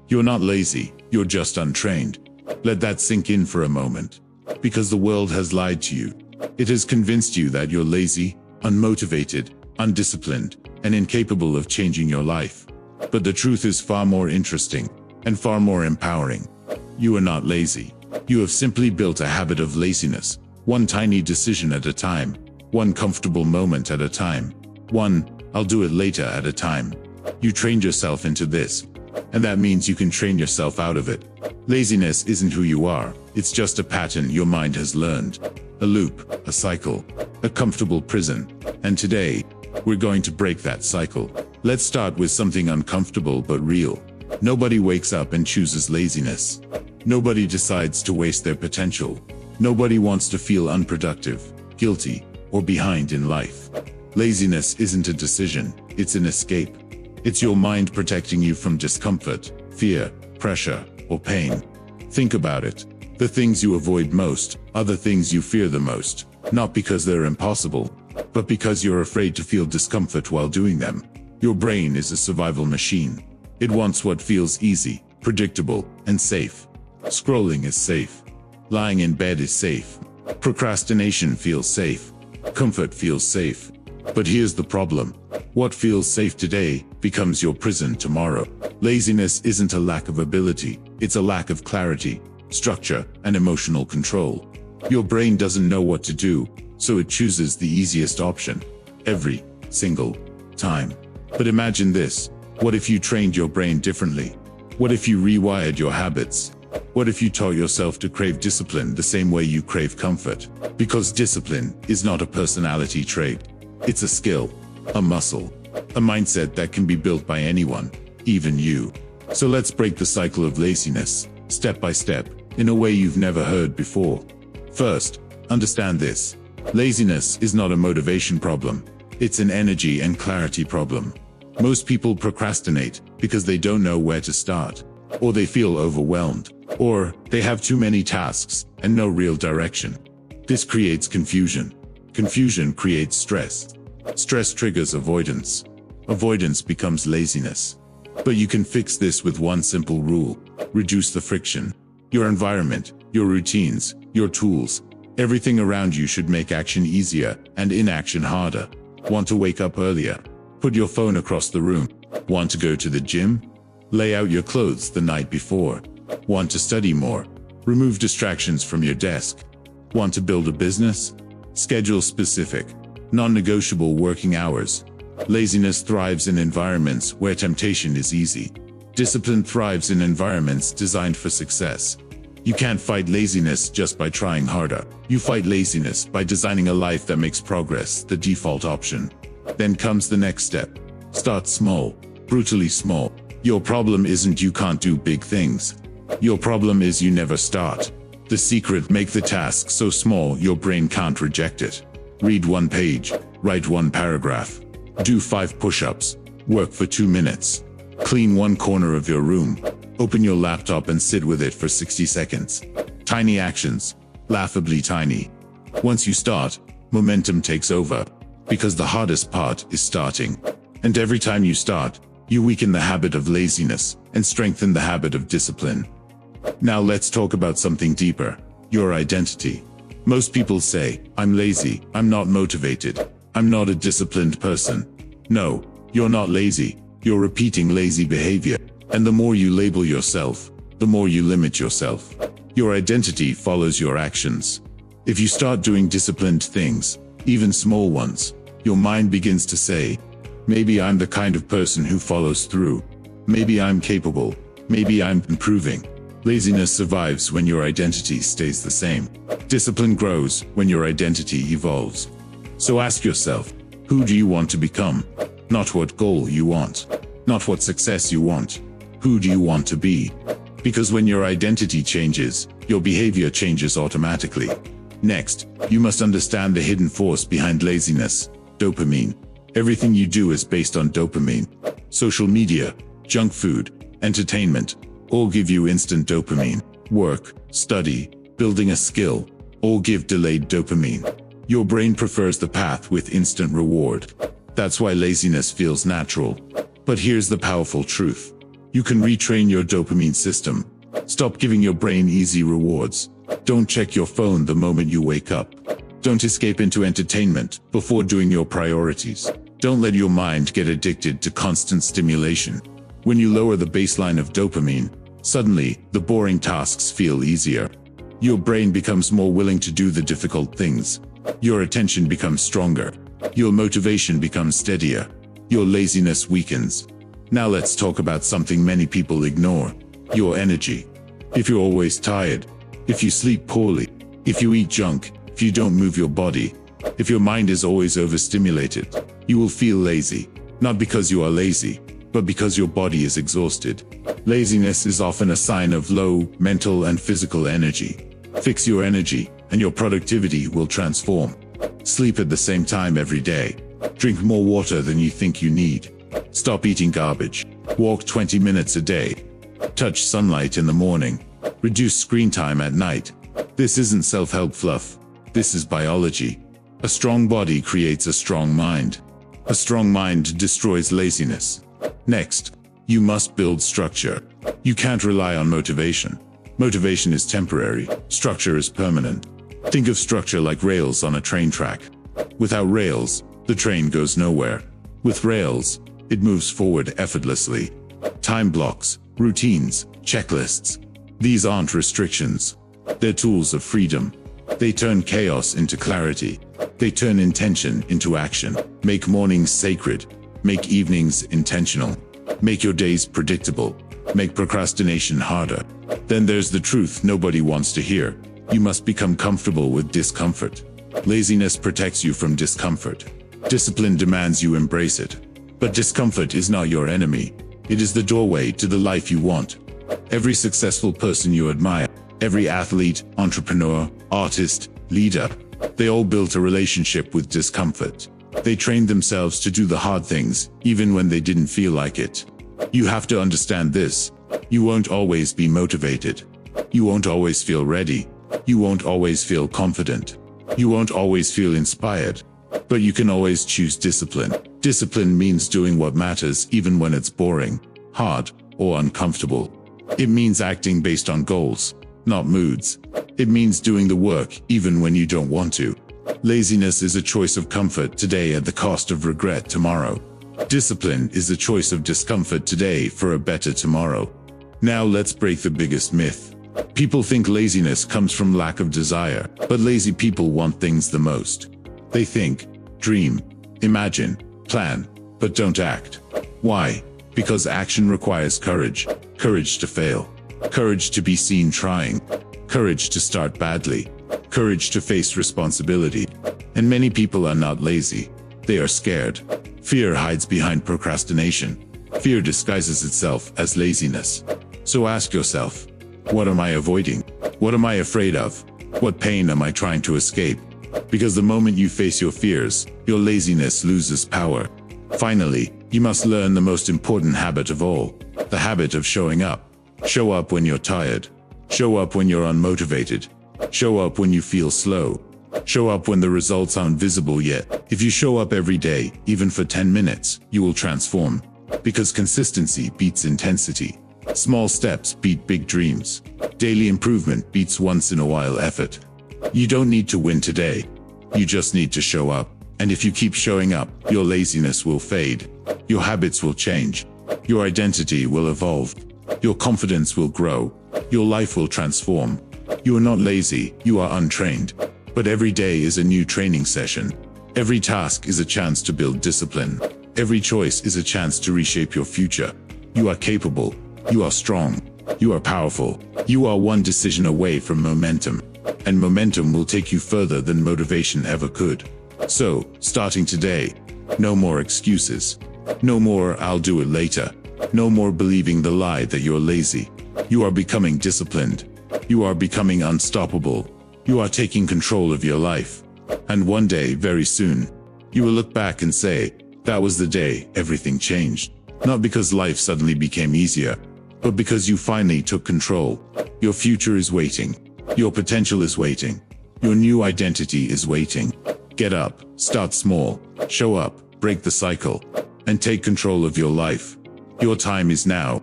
You're not lazy, you're just untrained. Let that sink in for a moment. Because the world has lied to you. It has convinced you that you're lazy, unmotivated, undisciplined, and incapable of changing your life. But the truth is far more interesting and far more empowering. You are not lazy. You have simply built a habit of laziness, one tiny decision at a time, one comfortable moment at a time, one "I'll do it later" at a time. You trained yourself into this, and that means you can train yourself out of it. Laziness isn't who you are, it's just a pattern your mind has learned. A loop, a cycle, a comfortable prison. And today, we're going to break that cycle. Let's start with something uncomfortable but real. Nobody wakes up and chooses laziness. Nobody decides to waste their potential. Nobody wants to feel unproductive, guilty, or behind in life. Laziness isn't a decision, it's an escape. It's your mind protecting you from discomfort, fear, pressure, or pain. Think about it. The things you avoid most are the things you fear the most, not because they're impossible, but because you're afraid to feel discomfort while doing them. Your brain is a survival machine. It wants what feels easy, predictable, and safe. Scrolling is safe. Lying in bed is safe. Procrastination feels safe. Comfort feels safe. But here's the problem. What feels safe today becomes your prison tomorrow. Laziness isn't a lack of ability, it's a lack of clarity, structure, and emotional control. Your brain doesn't know what to do, so it chooses the easiest option. Every single time. But imagine this. What if you trained your brain differently? What if you rewired your habits? What if you taught yourself to crave discipline the same way you crave comfort? Because discipline is not a personality trait. It's a skill, a muscle, a mindset that can be built by anyone, even you. So let's break the cycle of laziness, step by step, in a way you've never heard before. First, understand this. Laziness is not a motivation problem. It's an energy and clarity problem. Most people procrastinate because they don't know where to start, or they feel overwhelmed, or they have too many tasks and no real direction. This creates confusion. Confusion creates stress. Stress triggers avoidance. Avoidance becomes laziness. But you can fix this with one simple rule. Reduce the friction. Your environment, your routines, your tools, everything around you should make action easier and inaction harder. Want to wake up earlier? Put your phone across the room. Want to go to the gym? Lay out your clothes the night before. Want to study more? Remove distractions from your desk. Want to build a business? Schedule specific, non-negotiable working hours. Laziness thrives in environments where temptation is easy. Discipline thrives in environments designed for success. You can't fight laziness just by trying harder. You fight laziness by designing a life that makes progress the default option. Then comes the next step. Start small, brutally small. Your problem isn't you can't do big things. Your problem is you never start. The secret: make the task so small your brain can't reject it. Read one page, write one paragraph, do 5 push-ups, work for 2 minutes, clean one corner of your room, open your laptop and sit with it for 60 seconds. Tiny actions, laughably tiny. Once you start, momentum takes over, because the hardest part is starting. And every time you start, you weaken the habit of laziness and strengthen the habit of discipline. Now let's talk about something deeper, your identity. Most people say, I'm lazy, I'm not motivated, I'm not a disciplined person. No, you're not lazy, you're repeating lazy behavior. And the more you label yourself, the more you limit yourself. Your identity follows your actions. If you start doing disciplined things, even small ones, your mind begins to say, maybe I'm the kind of person who follows through. Maybe I'm capable. Maybe I'm improving. Laziness survives when your identity stays the same. Discipline grows when your identity evolves. So ask yourself, who do you want to become? Not what goal you want. Not what success you want. Who do you want to be? Because when your identity changes, your behavior changes automatically. Next, you must understand the hidden force behind laziness: dopamine. Everything you do is based on dopamine. Social media, junk food, entertainment, all give you instant dopamine. Work, study, building a skill, all give delayed dopamine. Your brain prefers the path with instant reward. That's why laziness feels natural. But here's the powerful truth. You can retrain your dopamine system. Stop giving your brain easy rewards. Don't check your phone the moment you wake up. Don't escape into entertainment before doing your priorities. Don't let your mind get addicted to constant stimulation. When you lower the baseline of dopamine, suddenly, the boring tasks feel easier. Your brain becomes more willing to do the difficult things. Your attention becomes stronger. Your motivation becomes steadier. Your laziness weakens. Now let's talk about something many people ignore: your energy. If you're always tired, if you sleep poorly, if you eat junk, if you don't move your body, if your mind is always overstimulated, you will feel lazy. Not because you are lazy, but because your body is exhausted. Laziness is often a sign of low mental and physical energy. Fix your energy, and your productivity will transform. Sleep at the same time every day. Drink more water than you think you need. Stop eating garbage. Walk 20 minutes a day. Touch sunlight in the morning. Reduce screen time at night. This isn't self-help fluff. This is biology. A strong body creates a strong mind. A strong mind destroys laziness. Next, you must build structure. You can't rely on motivation. Motivation is temporary. Structure is permanent. Think of structure like rails on a train track. Without rails, the train goes nowhere. With rails, it moves forward effortlessly. Time blocks, routines, checklists. These aren't restrictions. They're tools of freedom. They turn chaos into clarity. They turn intention into action. Make mornings sacred. Make evenings intentional. Make your days predictable. Make procrastination harder. Then there's the truth nobody wants to hear. You must become comfortable with discomfort. Laziness protects you from discomfort. Discipline demands you embrace it. But discomfort is not your enemy. It is the doorway to the life you want. Every successful person you admire, every athlete, entrepreneur, artist, leader, they all built a relationship with discomfort. They trained themselves to do the hard things, even when they didn't feel like it. You have to understand this. You won't always be motivated. You won't always feel ready. You won't always feel confident. You won't always feel inspired. But you can always choose discipline. Discipline means doing what matters even when it's boring, hard, or uncomfortable. It means acting based on goals, not moods. It means doing the work even when you don't want to. Laziness is a choice of comfort today at the cost of regret tomorrow. Discipline is a choice of discomfort today for a better tomorrow. Now let's break the biggest myth. People think laziness comes from lack of desire, but lazy people want things the most. They think, dream, imagine, plan, but don't act. Why? Because action requires courage. Courage to fail. Courage to be seen trying. Courage to start badly. Courage to face responsibility. And many people are not lazy. They are scared. Fear hides behind procrastination. Fear disguises itself as laziness. So ask yourself, what am I avoiding? What am I afraid of? What pain am I trying to escape? Because the moment you face your fears, your laziness loses power. Finally, you must learn the most important habit of all, the habit of showing up. Show up when you're tired. Show up when you're unmotivated. Show up when you feel slow. Show up when the results aren't visible yet. If you show up every day, even for 10 minutes, you will transform. Because consistency beats intensity. Small steps beat big dreams. Daily improvement beats once-in-a-while effort. You don't need to win today. You just need to show up. And if you keep showing up, your laziness will fade. Your habits will change. Your identity will evolve. Your confidence will grow. Your life will transform. You are not lazy, you are untrained. But every day is a new training session. Every task is a chance to build discipline. Every choice is a chance to reshape your future. You are capable. You are strong. You are powerful. You are one decision away from momentum. And momentum will take you further than motivation ever could. So, starting today, no more excuses. No more "I'll do it later." No more believing the lie that you're lazy. You are becoming disciplined. You are becoming unstoppable. You are taking control of your life. And one day, very soon, you will look back and say, that was the day everything changed. Not because life suddenly became easier, but because you finally took control. Your future is waiting. Your potential is waiting. Your new identity is waiting. Get up, start small, show up, break the cycle, and take control of your life. Your time is now.